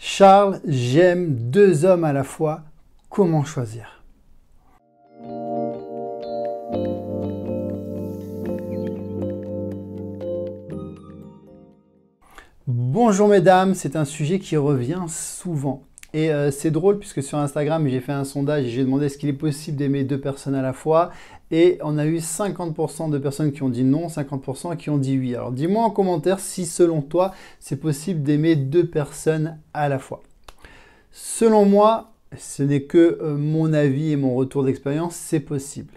Charles, j'aime 2 hommes à la fois. Comment choisir? Bonjour mesdames, c'est un sujet qui revient souvent. Et c'est drôle puisque sur Instagram, j'ai fait un sondage et j'ai demandé est-ce qu'il est possible d'aimer 2 personnes à la fois. Et on a eu 50% de personnes qui ont dit non, 50% qui ont dit oui. Alors dis-moi en commentaire si selon toi, c'est possible d'aimer 2 personnes à la fois. Selon moi, ce n'est que mon avis et mon retour d'expérience, c'est possible.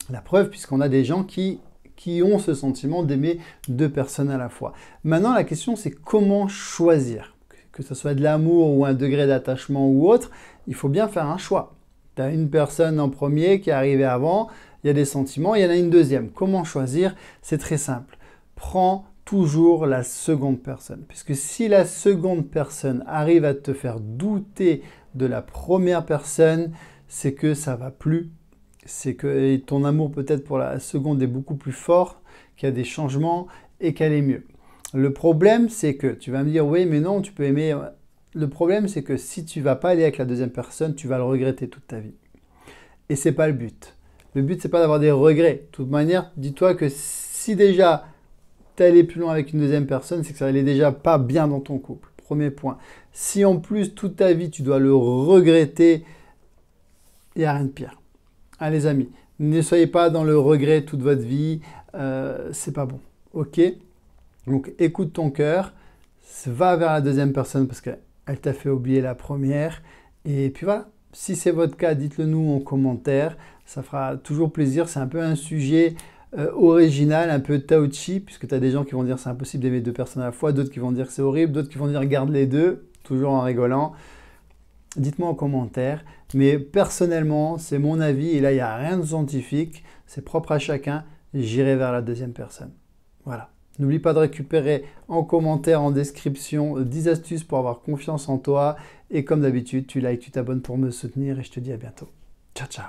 La preuve puisqu'on a des gens qui ont ce sentiment d'aimer 2 personnes à la fois. Maintenant, la question c'est comment choisir? Que ce soit de l'amour ou un degré d'attachement ou autre, il faut bien faire un choix. Tu as une personne en premier qui est arrivée avant, il y a des sentiments, il y en a une deuxième. Comment choisir? C'est très simple. Prends toujours la seconde personne. Puisque si la seconde personne arrive à te faire douter de la première personne, c'est que ça ne va plus. C'est que ton amour peut-être pour la seconde est beaucoup plus fort, qu'il y a des changements et qu'elle est mieux. Le problème, c'est que tu vas me dire, oui, mais non, tu peux aimer. Le problème, c'est que si tu ne vas pas aller avec la deuxième personne, tu vas le regretter toute ta vie. Et ce n'est pas le but. Le but, ce n'est pas d'avoir des regrets. De toute manière, dis-toi que si déjà tu es allé plus loin avec une deuxième personne, c'est que ça n'allait déjà pas bien dans ton couple. Premier point. Si en plus, toute ta vie, tu dois le regretter, il n'y a rien de pire. Ah, les amis, ne soyez pas dans le regret toute votre vie. C'est pas bon. OK? Donc, écoute ton cœur, va vers la deuxième personne parce qu'elle t'a fait oublier la première. Et puis voilà, si c'est votre cas, dites-le nous en commentaire. Ça fera toujours plaisir. C'est un peu un sujet original, un peu touchy, puisque tu as des gens qui vont dire c'est impossible d'aimer 2 personnes à la fois, d'autres qui vont dire c'est horrible, d'autres qui vont dire garde les deux, toujours en rigolant. Dites-moi en commentaire. Mais personnellement, c'est mon avis et là, il n'y a rien de scientifique. C'est propre à chacun. J'irai vers la deuxième personne. Voilà. N'oublie pas de récupérer en commentaire, en description, 10 astuces pour avoir confiance en toi. Et comme d'habitude, tu likes, tu t'abonnes pour me soutenir et je te dis à bientôt. Ciao, ciao.